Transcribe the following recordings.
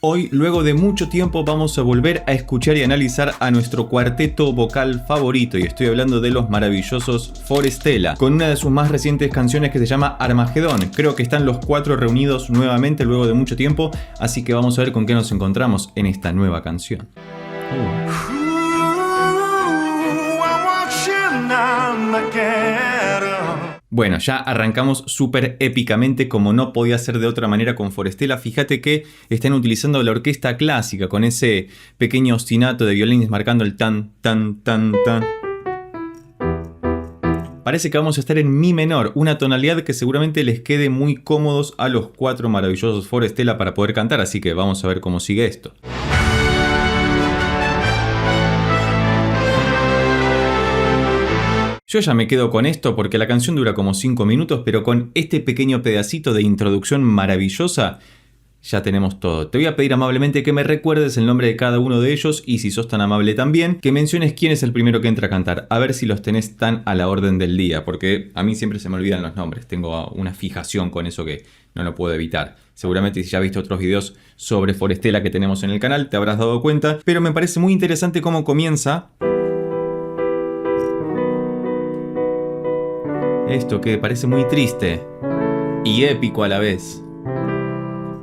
Hoy, luego de mucho tiempo, vamos a volver a escuchar y analizar a nuestro cuarteto vocal favorito, y estoy hablando de los maravillosos Forestella, con una de sus más recientes canciones que se llama Armagedón. Creo que están los cuatro reunidos nuevamente luego de mucho tiempo, así que vamos a ver con qué nos encontramos en esta nueva canción. Bueno, ya arrancamos súper épicamente, como no podía ser de otra manera con Forestella. Fíjate que están utilizando la orquesta clásica con ese pequeño ostinato de violines marcando el tan, tan, tan, tan. Parece que vamos a estar en mi menor, una tonalidad que seguramente les quede muy cómodos a los cuatro maravillosos Forestella para poder cantar, así que vamos a ver cómo sigue esto. Yo ya me quedo con esto porque la canción dura como 5 minutos, pero con este pequeño pedacito de introducción maravillosa ya tenemos todo. Te voy a pedir amablemente que me recuerdes el nombre de cada uno de ellos y, si sos tan amable también, que menciones quién es el primero que entra a cantar. A ver si los tenés tan a la orden del día, porque a mí siempre se me olvidan los nombres. Tengo una fijación con eso que no lo puedo evitar. Seguramente si ya viste otros videos sobre Forestella que tenemos en el canal te habrás dado cuenta, pero me parece muy interesante cómo comienza esto, que parece muy triste y épico a la vez.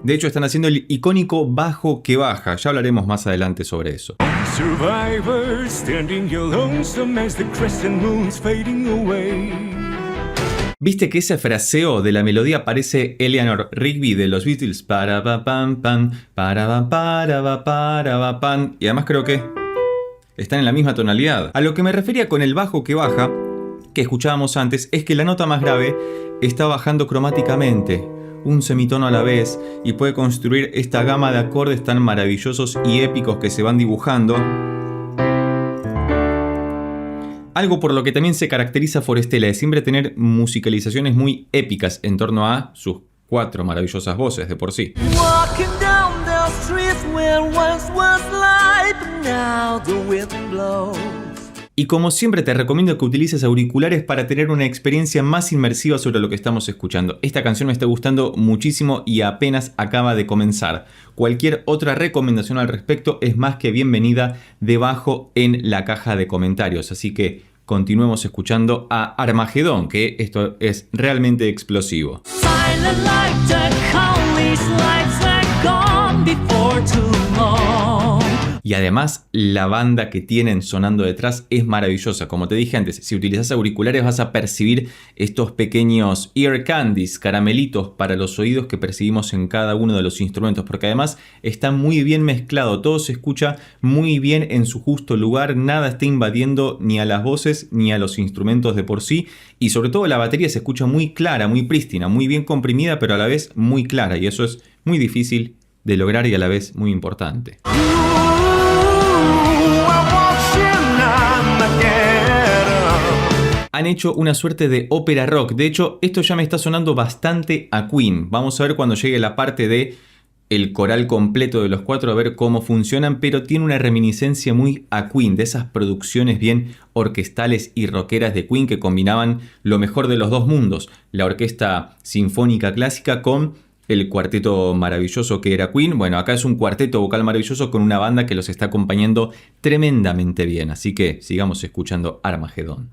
De hecho, están haciendo el icónico bajo que baja. Ya hablaremos más adelante sobre eso. ¿Viste que ese fraseo de la melodía parece Eleanor Rigby de los Beatles? Para pa pam pam, para pa para pam. Y además creo que están en la misma tonalidad. A lo que me refería con el bajo que baja, que escuchábamos antes, es que la nota más grave está bajando cromáticamente, un semitono a la vez, y puede construir esta gama de acordes tan maravillosos y épicos que se van dibujando. Algo por lo que también se caracteriza Forestella es siempre tener musicalizaciones muy épicas en torno a sus cuatro maravillosas voces de por sí. Y como siempre te recomiendo que utilices auriculares para tener una experiencia más inmersiva sobre lo que estamos escuchando. Esta canción me está gustando muchísimo y apenas acaba de comenzar. Cualquier otra recomendación al respecto es más que bienvenida debajo en la caja de comentarios. Así que continuemos escuchando a Armagedón, que esto es realmente explosivo. Y además la banda que tienen sonando detrás es maravillosa. Como te dije antes, si utilizas auriculares vas a percibir estos pequeños ear candies, caramelitos para los oídos que percibimos en cada uno de los instrumentos, porque además está muy bien mezclado, todo se escucha muy bien en su justo lugar, nada está invadiendo ni a las voces ni a los instrumentos de por sí, y sobre todo la batería se escucha muy clara, muy prístina, muy bien comprimida, pero a la vez muy clara, y eso es muy difícil de lograr y a la vez muy importante. Han hecho una suerte de ópera rock. De hecho, esto ya me está sonando bastante a Queen. Vamos a ver cuando llegue la parte de el coral completo de los cuatro, a ver cómo funcionan, pero tiene una reminiscencia muy a Queen, de esas producciones bien orquestales y rockeras de Queen que combinaban lo mejor de los dos mundos, la orquesta sinfónica clásica con el cuarteto maravilloso que era Queen. Bueno, acá es un cuarteto vocal maravilloso con una banda que los está acompañando tremendamente bien. Así que sigamos escuchando Armagedón.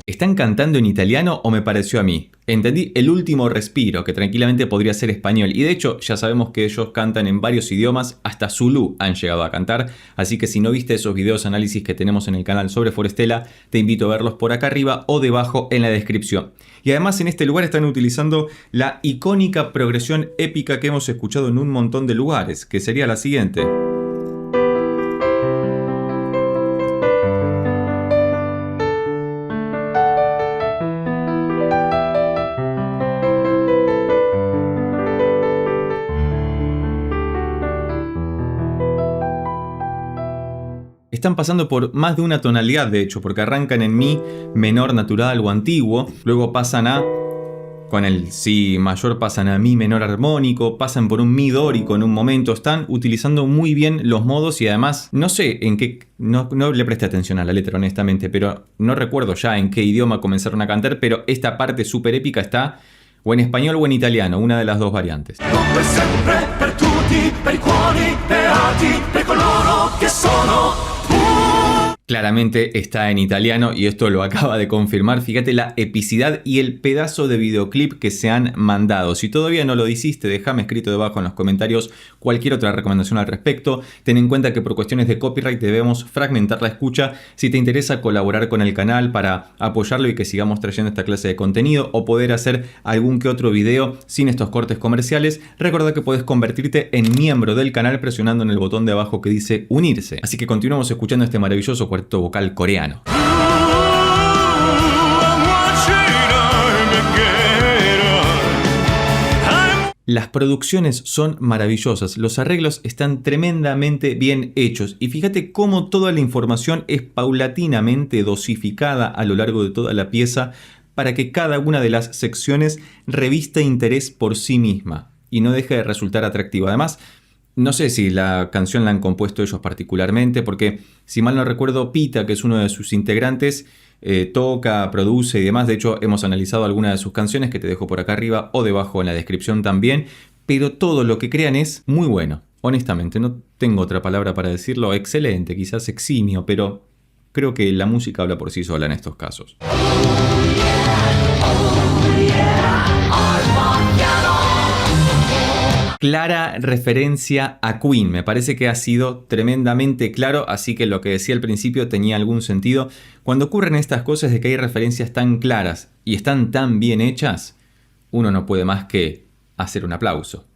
¿Están cantando en italiano o me pareció a mí? Entendí el último respiro, que tranquilamente podría ser español, y de hecho ya sabemos que ellos cantan en varios idiomas, hasta Zulu han llegado a cantar, así que si no viste esos videos análisis que tenemos en el canal sobre Forestella, te invito a verlos por acá arriba o debajo en la descripción. Y además en este lugar están utilizando la icónica progresión épica que hemos escuchado en un montón de lugares, que sería la siguiente. Están pasando por más de una tonalidad, de hecho, porque arrancan en mi menor natural o antiguo, luego pasan a con el si mayor pasan a mi menor armónico, pasan por un mi dórico en un momento, están utilizando muy bien los modos y además no sé en qué, no le presté atención a la letra honestamente, pero no recuerdo ya en qué idioma comenzaron a cantar, pero esta parte súper épica está o en español o en italiano, una de las dos variantes. Claramente está en italiano y esto lo acaba de confirmar. Fíjate la epicidad y el pedazo de videoclip que se han mandado. Si todavía no lo hiciste, déjame escrito debajo en los comentarios cualquier otra recomendación al respecto. Ten en cuenta que por cuestiones de copyright debemos fragmentar la escucha. Si te interesa colaborar con el canal para apoyarlo y que sigamos trayendo esta clase de contenido o poder hacer algún que otro video sin estos cortes comerciales, recuerda que puedes convertirte en miembro del canal presionando en el botón de abajo que dice unirse. Así que continuamos escuchando este maravilloso cuarteto vocal coreano. Las producciones son maravillosas, los arreglos están tremendamente bien hechos y fíjate cómo toda la información es paulatinamente dosificada a lo largo de toda la pieza para que cada una de las secciones revista interés por sí misma y no deje de resultar atractiva. Además, no sé si la canción la han compuesto ellos particularmente, porque si mal no recuerdo, Pita, que es uno de sus integrantes, toca, produce y demás. De hecho, hemos analizado algunas de sus canciones que te dejo por acá arriba o debajo en la descripción también. Pero todo lo que crean es muy bueno. Honestamente, no tengo otra palabra para decirlo. Excelente, quizás eximio, pero creo que la música habla por sí sola en estos casos. Clara referencia a Queen, me parece que ha sido tremendamente claro, así que lo que decía al principio tenía algún sentido. Cuando ocurren estas cosas de que hay referencias tan claras y están tan bien hechas, uno no puede más que hacer un aplauso.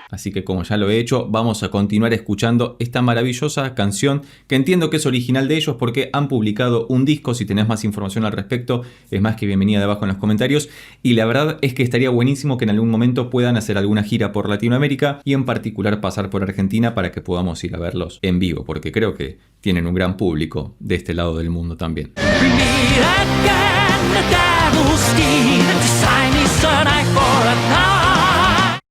Así que como ya lo he hecho, vamos a continuar escuchando esta maravillosa canción que entiendo que es original de ellos porque han publicado un disco. Si tenés más información al respecto, es más que bienvenida debajo en los comentarios. Y la verdad es que estaría buenísimo que en algún momento puedan hacer alguna gira por Latinoamérica y en particular pasar por Argentina para que podamos ir a verlos en vivo, porque creo que tienen un gran público de este lado del mundo también.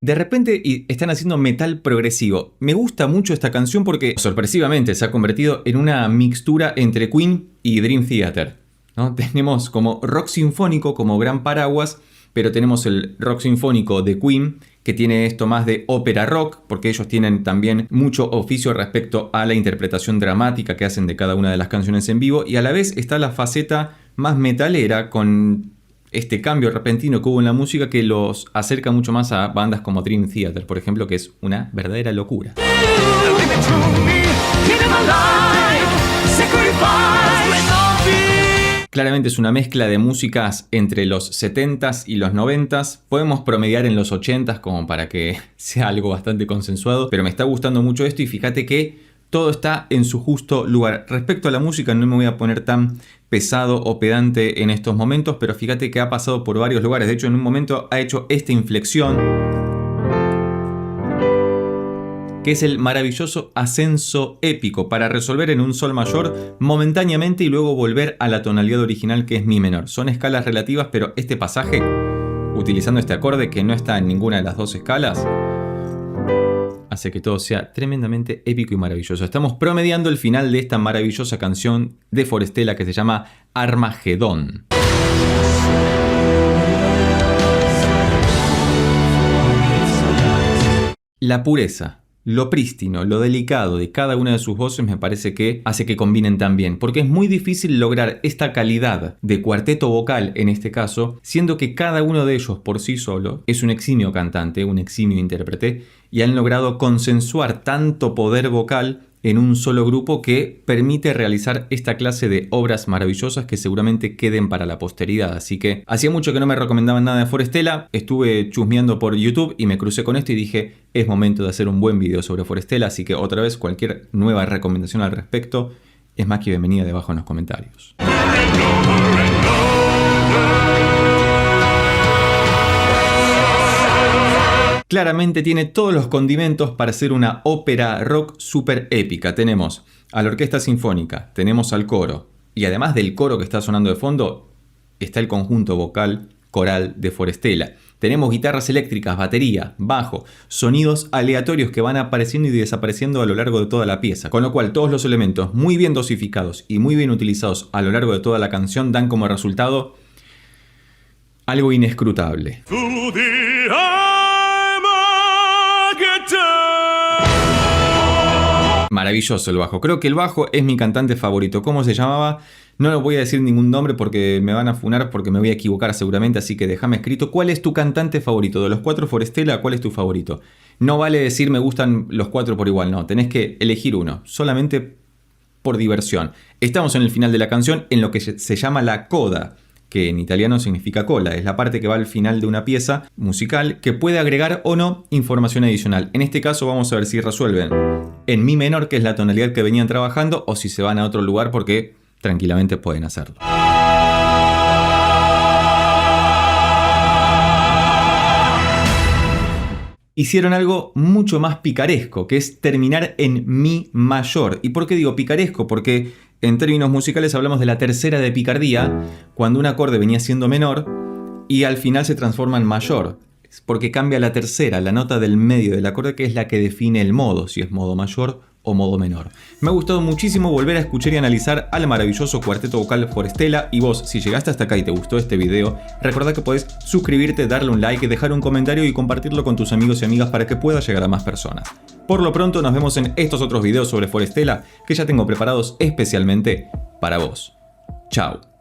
De repente están haciendo metal progresivo. Me gusta mucho esta canción porque sorpresivamente se ha convertido en una mixtura entre Queen y Dream Theater, ¿no? Tenemos como rock sinfónico como gran paraguas, pero tenemos el rock sinfónico de Queen que tiene esto más de ópera rock, porque ellos tienen también mucho oficio respecto a la interpretación dramática que hacen de cada una de las canciones en vivo, y a la vez está la faceta más metalera con este cambio repentino que hubo en la música que los acerca mucho más a bandas como Dream Theater, por ejemplo, que es una verdadera locura. Claramente es una mezcla de músicas entre los 70s y los 90s. Podemos promediar en los 80s como para que sea algo bastante consensuado, pero me está gustando mucho esto y fíjate que todo está en su justo lugar. Respecto a la música no me voy a poner tan pesado o pedante en estos momentos, pero fíjate que ha pasado por varios lugares. De hecho, en un momento ha hecho esta inflexión, que es el maravilloso ascenso épico para resolver en un sol mayor momentáneamente y luego volver a la tonalidad original que es mi menor. Son escalas relativas, pero este pasaje, utilizando este acorde que no está en ninguna de las dos escalas, hace que todo sea tremendamente épico y maravilloso. Estamos promediando el final de esta maravillosa canción de Forestella que se llama Armagedón. La pureza, lo prístino, lo delicado de cada una de sus voces me parece que hace que combinen tan bien, porque es muy difícil lograr esta calidad de cuarteto vocal en este caso, siendo que cada uno de ellos por sí solo es un eximio cantante, un eximio intérprete, y han logrado consensuar tanto poder vocal en un solo grupo que permite realizar esta clase de obras maravillosas que seguramente queden para la posteridad. Así que hacía mucho que no me recomendaban nada de Forestella, estuve chusmeando por YouTube y me crucé con esto y dije, es momento de hacer un buen video sobre Forestella, así que otra vez cualquier nueva recomendación al respecto es más que bienvenida debajo en los comentarios. Claramente tiene todos los condimentos para ser una ópera rock súper épica. Tenemos a la orquesta sinfónica, tenemos al coro, y además del coro que está sonando de fondo, está el conjunto vocal coral de Forestella. Tenemos guitarras eléctricas, batería, bajo, sonidos aleatorios que van apareciendo y desapareciendo a lo largo de toda la pieza. Con lo cual todos los elementos muy bien dosificados y muy bien utilizados a lo largo de toda la canción dan como resultado algo inescrutable. Maravilloso el bajo. Creo que el bajo es mi cantante favorito. ¿Cómo se llamaba? No le voy a decir ningún nombre porque me van a funar, porque me voy a equivocar seguramente, así que déjame escrito. ¿Cuál es tu cantante favorito? De los 4 Forestella, ¿cuál es tu favorito? No vale decir me gustan los 4 por igual, no. Tenés que elegir uno, solamente por diversión. Estamos en el final de la canción, en lo que se llama la coda, que en italiano significa cola. Es la parte que va al final de una pieza musical que puede agregar o no información adicional. En este caso vamos a ver si resuelven en mi menor, que es la tonalidad que venían trabajando, o si se van a otro lugar, porque tranquilamente pueden hacerlo. Hicieron algo mucho más picaresco, que es terminar en mi mayor. ¿Y por qué digo picaresco? Porque en términos musicales hablamos de la tercera de picardía, cuando un acorde venía siendo menor y al final se transforma en mayor. Es porque cambia la tercera, la nota del medio del acorde, que es la que define el modo, si es modo mayor o modo menor. Me ha gustado muchísimo volver a escuchar y analizar al maravilloso cuarteto vocal Forestella. Y vos, si llegaste hasta acá y te gustó este video, recordá que podés suscribirte, darle un like, dejar un comentario y compartirlo con tus amigos y amigas para que pueda llegar a más personas. Por lo pronto nos vemos en estos otros videos sobre Forestella que ya tengo preparados especialmente para vos. Chao.